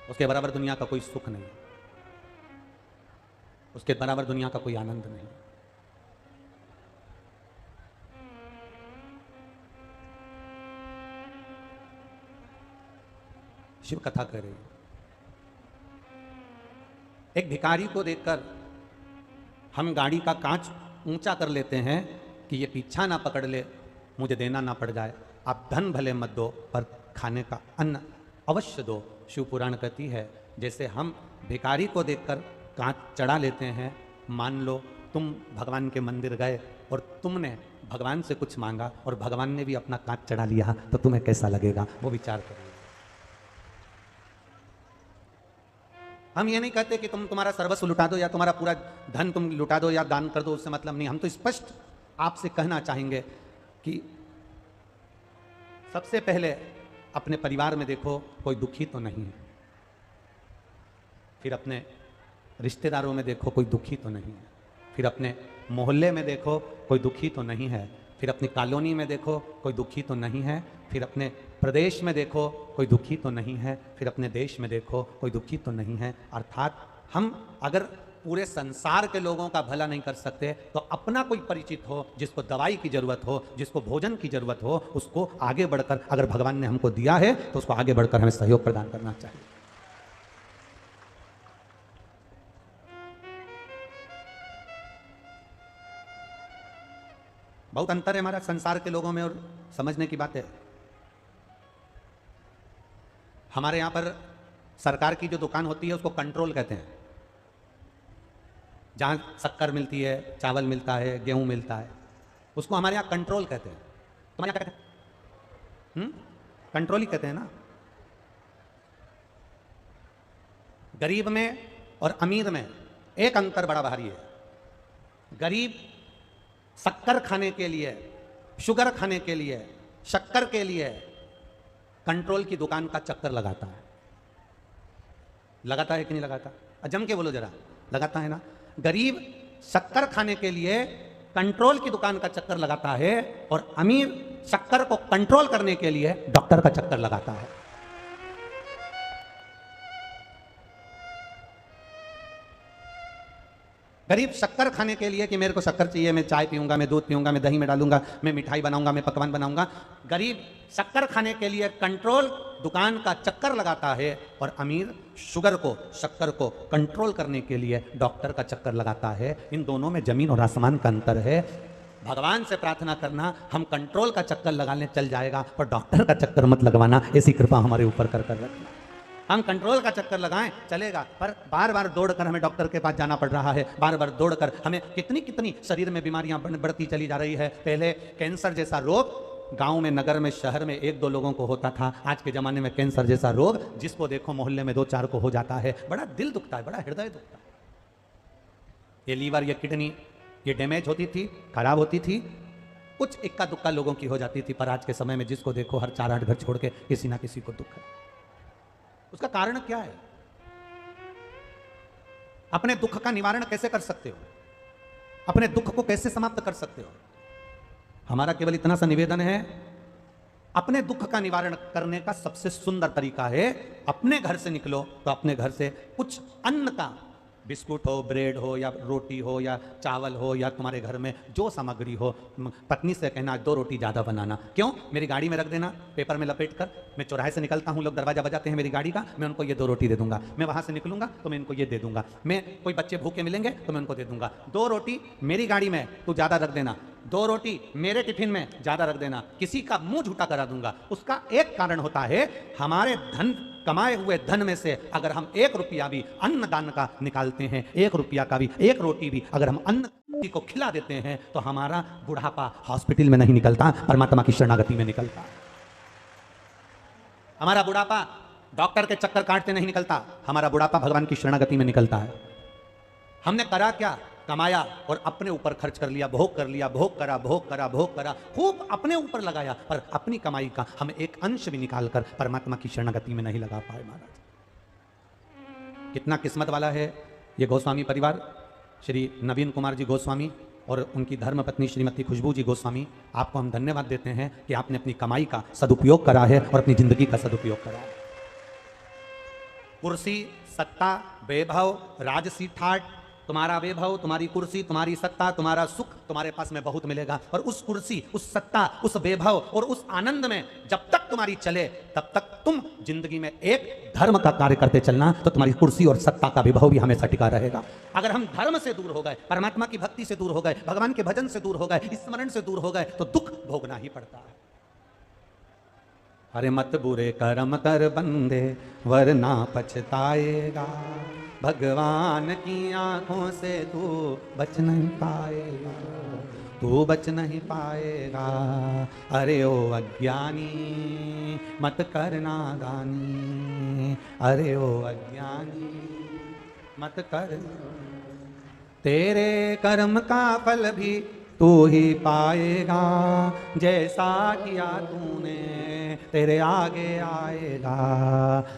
उसके बराबर दुनिया का कोई सुख नहीं, उसके बराबर दुनिया का कोई आनंद नहीं। शिव कथा कर रही है। एक भिखारी को देखकर हम गाड़ी का कांच ऊंचा कर लेते हैं कि ये पीछा ना पकड़ ले, मुझे देना ना पड़ जाए। आप धन भले मत दो, पर खाने का अन्न अवश्य दो। शिव पुराण कहती है, जैसे हम भिखारी को देखकर कांच चढ़ा लेते हैं, मान लो तुम भगवान के मंदिर गए और तुमने भगवान से कुछ मांगा और भगवान ने भी अपना कांच चढ़ा लिया, तो तुम्हें कैसा लगेगा, वो विचार करिए। हम ये नहीं कहते कि तुम तुम्हारा सर्वस्व लुटा दो या तुम्हारा पूरा धन तुम लुटा दो या दान कर दो, उससे मतलब नहीं। हम तो स्पष्ट आपसे कहना चाहेंगे कि सबसे पहले अपने परिवार में देखो कोई दुखी तो नहीं है, फिर अपने रिश्तेदारों में देखो कोई दुखी तो नहीं है, फिर अपने मोहल्ले में देखो कोई दुखी तो नहीं है, फिर अपनी कॉलोनी में देखो कोई दुखी तो नहीं है, फिर अपने प्रदेश में देखो कोई दुखी तो नहीं है, फिर अपने देश में देखो कोई दुखी तो नहीं है। अर्थात हम अगर पूरे संसार के लोगों का भला नहीं कर सकते, तो अपना कोई परिचित हो जिसको दवाई की जरूरत हो, जिसको भोजन की जरूरत हो, उसको आगे बढ़कर, अगर भगवान ने हमको दिया है तो उसको आगे बढ़कर हमें सहयोग प्रदान करना चाहिए। बहुत अंतर है हमारा संसार के लोगों में और समझने की बात है। हमारे यहां पर सरकार की जो दुकान होती है उसको कंट्रोल कहते हैं। जहां शक्कर मिलती है, चावल मिलता है, गेहूं मिलता है, उसको हमारे यहां कंट्रोल कहते हैं। तुम्हारे यहां क्या कहते हैं? कंट्रोल ही कहते हैं ना। गरीब में और अमीर में एक अंतर बड़ा भारी है। गरीब शक्कर खाने के लिए, शुगर खाने के लिए, शक्कर के लिए कंट्रोल की दुकान का चक्कर लगाता है। लगाता है कि नहीं लगाता? जम के बोलो जरा, लगाता है ना। गरीब शक्कर खाने के लिए कंट्रोल की दुकान का चक्कर लगाता है और अमीर शक्कर को कंट्रोल करने के लिए डॉक्टर का चक्कर लगाता है। गरीब शक्कर खाने के लिए कि मेरे को शक्कर चाहिए, मैं चाय पीऊंगा, मैं दूध पीऊंगा, मैं दही में डालूंगा, मैं मिठाई बनाऊंगा, मैं पकवान बनाऊंगा। गरीब शक्कर खाने के लिए कंट्रोल दुकान का चक्कर लगाता है, और अमीर शुगर को, शक्कर को कंट्रोल करने के लिए डॉक्टर का चक्कर लगाता है। इन दोनों में जमीन और आसमान का अंतर है। भगवान से प्रार्थना करना हम कंट्रोल का चक्कर लगाने चल जाएगा, पर डॉक्टर का चक्कर मत लगवाना, ऐसी कृपा हमारे ऊपर कर कर रखना। हम कंट्रोल का चक्कर लगाएं चलेगा, पर बार बार दौड़कर हमें डॉक्टर के पास जाना पड़ रहा है, बार बार दौड़कर हमें कितनी कितनी शरीर में बीमारियां बढ़ती चली जा रही है। पहले कैंसर जैसा रोग गांव में, नगर में, शहर में 1-2 लोगों को होता था। आज के ज़माने में कैंसर जैसा रोग जिसको देखो मोहल्ले में 2-4 को हो जाता है। बड़ा दिल दुखता है, बड़ा हृदय दुखता है। ये लीवर, ये किडनी, ये डैमेज होती थी, खराब होती थी, कुछ इक्का दुक्का लोगों की हो जाती थी। पर आज के समय में जिसको देखो हर 4-8 घर छोड़ के किसी ना किसी को दुख है। उसका कारण क्या है? अपने दुख का निवारण कैसे कर सकते हो? अपने दुख को कैसे समाप्त कर सकते हो? हमारा केवल इतना सा निवेदन है, अपने दुख का निवारण करने का सबसे सुंदर तरीका है, अपने घर से निकलो तो अपने घर से कुछ अन्न का, बिस्कुट हो, ब्रेड हो, या रोटी हो, या चावल हो, या तुम्हारे घर में जो सामग्री हो, पत्नी से कहना 2 रोटी ज़्यादा बनाना। क्यों? मेरी गाड़ी में रख देना, पेपर में लपेट कर। मैं चौराहे से निकलता हूँ, लोग दरवाजा बजाते हैं मेरी गाड़ी का, मैं उनको ये 2 रोटी दे दूंगा। मैं वहाँ से निकलूंगा तो मैं इनको ये दे दूंगा। मैं कोई बच्चे भूखे मिलेंगे तो मैं उनको दे दूंगा। 2 रोटी मेरी गाड़ी में तू ज़्यादा रख देना, 2 रोटी मेरे टिफिन में ज़्यादा रख देना। किसी का मुंह झूठा करा दूंगा। उसका एक कारण होता है, हमारे धन, कमाए हुए धन में से अगर हम 1 रुपया भी अन्न दान का निकालते हैं, 1 रुपया का भी, 1 रोटी भी अगर हम अन्न को खिला देते हैं, तो हमारा बुढ़ापा हॉस्पिटल में नहीं निकलता, परमात्मा की शरणागति में निकलता। हमारा बुढ़ापा डॉक्टर के चक्कर काटते नहीं निकलता, हमारा बुढ़ापा भगवान की शरणागति में निकलता है। हमने करा क्या? कमाया और अपने ऊपर खर्च कर लिया, भोग कर लिया, भोग करा, भोग करा, भोग करा, खूब अपने ऊपर लगाया, पर अपनी कमाई का हम एक अंश भी निकाल कर परमात्मा की शरणागति में नहीं लगा पाए। महाराज कितना किस्मत वाला है ये गोस्वामी परिवार, श्री नवीन कुमार जी गोस्वामी और उनकी धर्मपत्नी श्रीमती खुशबू जी गोस्वामी। आपको हम धन्यवाद देते हैं कि आपने अपनी कमाई का सदुपयोग करा है और अपनी जिंदगी का सदुपयोग करा है। कुर्सी, सत्ता, वैभव, राजसी ठाट, तुम्हारा वैभव, तुम्हारी कुर्सी, तुम्हारी सत्ता, तुम्हारा सुख तुम्हारे पास में बहुत मिलेगा, और उस कुर्सी, उस सत्ता, उस वैभव और उस आनंद में जब तक तुम्हारी चले तब तक तुम जिंदगी में एक धर्म का कार्य करते चलना, तो तुम्हारी कुर्सी और सत्ता का वैभव भी हमेशा टिका रहेगा। अगर हम धर्म से दूर हो गए, परमात्मा की भक्ति से दूर हो गए, भगवान के भजन से दूर हो गए, स्मरण से दूर हो गए, तो दुख भोगना ही पड़ता है। अरे मत बुरे कर्म कर बंदे वरना पछताएगा, भगवान की आंखों से तू बच नहीं पाएगा, तू बच नहीं पाएगा। अरे ओ अज्ञानी मत करना दानी, अरे ओ अज्ञानी मत कर, तेरे कर्म का फल भी तू ही पाएगा, जैसा किया तूने तेरे आगे आएगा।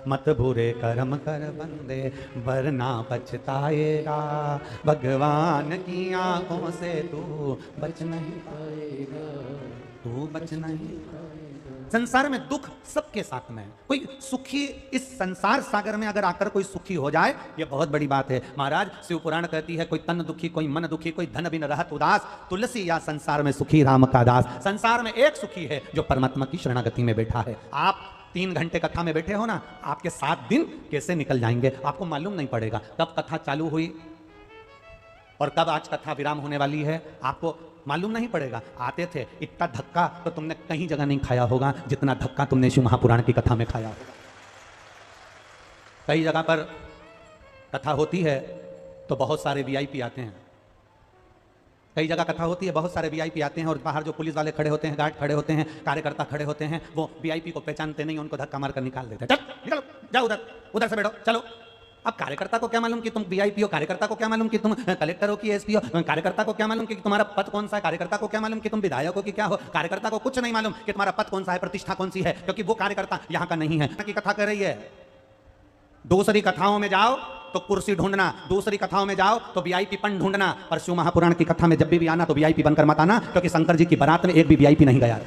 मत बुरे कर्म कर बंदे वरना पछताएगा, भगवान की आंखों से तू बच नहीं पाएगा, तू बच नहीं। संसार में दुख सबके साथ में है। कोई सुखी इस संसार सागर में अगर आकर कोई सुखी हो जाए, ये बहुत बड़ी बात है। महाराज शिव पुराण कहती है, कोई तन दुखी, कोई मन दुखी, कोई धन बिन रहत उदास, तुलसी या संसार में सुखी राम का दास। संसार में एक सुखी है जो परमात्मा की शरणागति में बैठा है। आप 3 घंटे कथा में बैठे हो ना, आपके 7 दिन कैसे निकल जाएंगे आपको मालूम नहीं पड़ेगा। कब कथा चालू हुई और कब आज कथा विराम होने वाली है आपको मालूम नहीं पड़ेगा। आते थे इतना धक्का तो तुमने कहीं जगह नहीं खाया होगा जितना धक्का तुमने शिव महापुराण की कथा में खाया होगा। कई जगह पर कथा होती है तो बहुत सारे वीआईपी आते हैं, कई जगह कथा होती है बहुत सारे वीआईपी आते हैं, और बाहर जो पुलिस वाले खड़े होते हैं, गार्ड खड़े होते हैं, कार्यकर्ता खड़े होते हैं, वो वीआईपी को पहचानते नहीं, उनको धक्का मारकर निकाल देते हैं। चल निकलो, जाओ उधर, उधर से बैठो, चलो। अब कार्यकर्ता को क्या मालूम कि तुम वीआईपी हो, कार्यकर्ता को क्या मालूम कि तुम कलेक्टर हो कि एसपी हो, कार्यकर्ता को क्या मालूम कि तुम्हारा पद कौन सा है, कार्यकर्ता को क्या मालूम कि तुम विधायक हो कि क्या हो, कार्यकर्ता को कुछ नहीं मालूम कि तुम्हारा पद कौन सा है, प्रतिष्ठा कौन सी है, क्योंकि वो कार्यकर्ता यहाँ का नहीं है। की कथा कर रही है। दूसरी कथाओं में जाओ तो कुर्सी ढूंढना, दूसरी कथाओं में जाओ तो वीआईपी पन ढूंढना, पर शिव महापुराण की कथा में जब भी आना तो वीआईपी बनकर मत आना, क्योंकि शंकर जी की बारात में एक भी वीआईपी नहीं गया।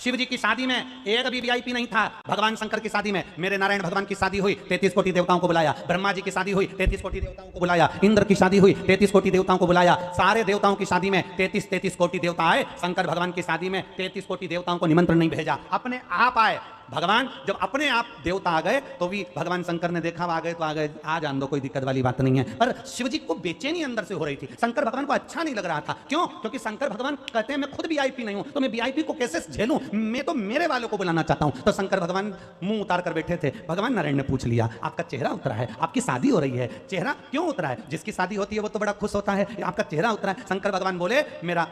शिव जी की शादी में एक भी वीआईपी नहीं था। भगवान शंकर की शादी में मेरे नारायण भगवान की शादी हुई, 33 कोटि देवताओं को बुलाया। ब्रह्मा जी की शादी हुई, 33 कोटि देवताओं को बुलाया। इंद्र की शादी हुई, 33 कोटि देवताओं को बुलाया। सारे देवताओं की शादी में 33 कोटि देवता आए। शंकर भगवान की शादी में 33 कोटि देवताओं को निमंत्रण नहीं भेजा, अपने आप आए। भगवान जब अपने आप देवता आ गए तो भी भगवान शंकर ने देखा आ गए तो आ गए, आ जान दो, कोई दिक्कत वाली बात नहीं है। पर शिव जी को बेचैनी अंदर से हो रही थी। शंकर भगवान को अच्छा नहीं लग रहा था। क्यों? क्योंकि शंकर भगवान कहते हैं मैं खुद वीआईपी नहीं हूं, तो मैं वीआईपी को कैसे झेलूं, मैं तो मेरे वालों को बुलाना चाहता हूं। तो शंकर भगवान मुंह उतार कर बैठे थे। भगवान नारायण ने पूछ लिया, आपका चेहरा उतरा है, आपकी शादी हो रही है, चेहरा क्यों उतरा है? जिसकी शादी होती है वो तो बड़ा खुश होता है, आपका चेहरा उतरा है। शंकर भगवान बोले, मेरा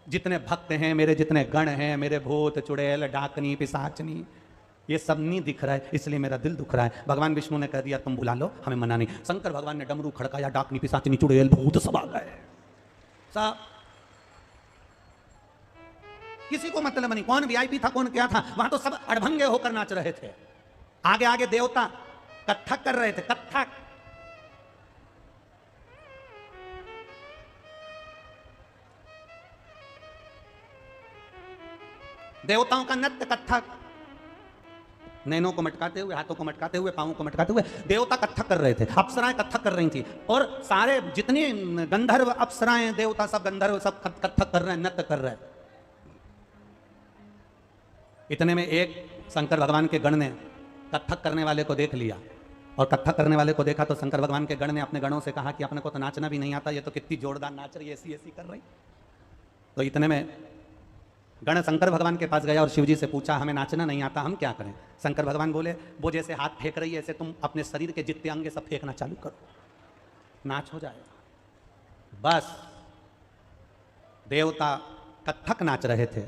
जितने भक्त हैं, मेरे जितने गण हैं, मेरे भूत चुड़ैल डाकनी पिशाचनी, ये सब नहीं दिख रहा है, इसलिए मेरा दिल दुख रहा है। भगवान विष्णु ने कह दिया तुम बुला लो, हमें मना नहीं। शंकर भगवान ने डमरू खड़काया, डाकनी पिशाचनी चुड़ैल भूत सब आ गए। सब किसी को मतलब नहीं, कौन वीआईपी था कौन क्या था, वहां तो सब अड़भंगे होकर नाच रहे थे। आगे आगे देवता कत्थक कर रहे थे, कत्थक। देवताओं का नृत्य कत्थक, नैनों को मटकाते हुए, हाथों को मटकाते हुए, पांवों को मटकाते हुए देवता कत्थक कर रहे थे। अप्सराएं कत्थक कर रही थी, और सारे जितने गंधर्व अप्सराएं देवता सब गंधर्व सब कत्थक कर रहे हैं, नृत्य कर रहे हैं। इतने में एक शंकर भगवान के गण ने कत्थक करने वाले को देख लिया, और कत्थक करने वाले को देखा तो शंकर भगवान के गण ने अपने गणों से कहा कि अपने को तो नाचना भी नहीं आता, ये तो कितनी जोरदार नाच रही है, ऐसी ऐसी कर रही। तो इतने में गण शंकर भगवान के पास गया और शिवजी से पूछा, हमें नाचना नहीं आता, हम क्या करें? शंकर भगवान बोले, वो जैसे हाथ फेंक रही है ऐसे तुम अपने शरीर के जितने अंग सब फेंकना चालू करो, नाच हो जाएगा। बस देवता कत्थक नाच रहे थे,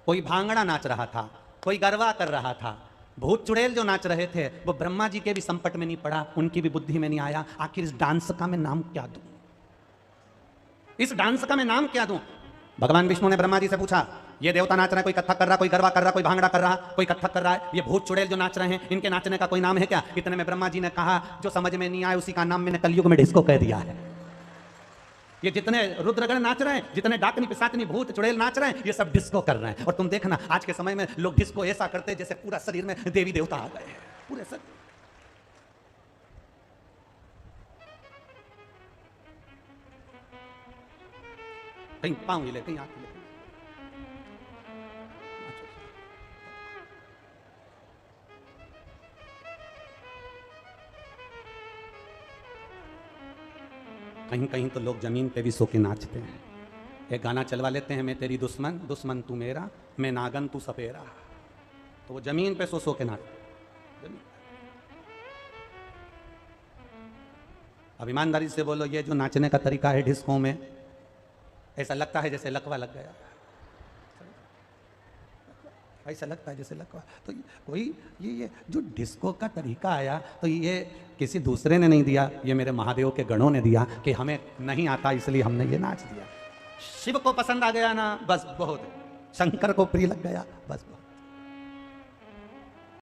कोई भांगड़ा नाच रहा था, कोई गरबा कर रहा था। भूत चुड़ैल जो नाच रहे थे वो ब्रह्मा जी के भी संपट में नहीं पड़ा, उनकी भी बुद्धि में नहीं आया, आखिर इस डांस का मैं नाम क्या दूं, इस डांस का मैं नाम क्या दूं? भगवान विष्णु ने ब्रह्मा जी से पूछा, ये देवता नाच रहा है, कोई कत्थक कर रहा, कोई गरबा कर रहा, कोई भांगड़ा कर रहा, कोई कत्थक कर रहा है, ये भूत चुड़ैल जो नाच रहे हैं इनके नाचने का कोई नाम है क्या? इतने में ब्रह्मा जी ने कहा, जो समझ में नहीं आया उसी का नाम मैंने कलयुग में डिस्को कह दिया है। ये जितने रुद्रगण नाच रहे हैं, जितने डाकनी पिशाचनी भूत चुड़ैल नाच रहे हैं, ये सब डिस्को कर रहे हैं। और तुम देखना आज के समय में लोग डिस्को ऐसा करते हैं जैसे पूरा शरीर में देवी देवता आ गए, पूरे शरीर। कहीं पांव हिले, कहीं हाथ हिले। कहीं कहीं तो लोग जमीन पे भी सो के नाचते हैं। एक गाना चलवा लेते हैं, मैं तेरी दुश्मन दुश्मन तू मेरा, मैं नागन तू सपेरा। तो वो जमीन पे सो के नाचते। अब ईमानदारी से बोलो, ये जो नाचने का तरीका है डिस्को में, ऐसा लगता है जैसे लकवा लग गया, ऐसा लगता है जैसे लकवा। तो कोई ये जो डिस्को का तरीका आया तो ये किसी दूसरे ने नहीं दिया, ये मेरे महादेव के गणों ने दिया कि हमें नहीं आता इसलिए हमने ये नाच दिया। शिव को पसंद आ गया ना, बस बहुत, शंकर को प्रिय लग गया, बस बहुत।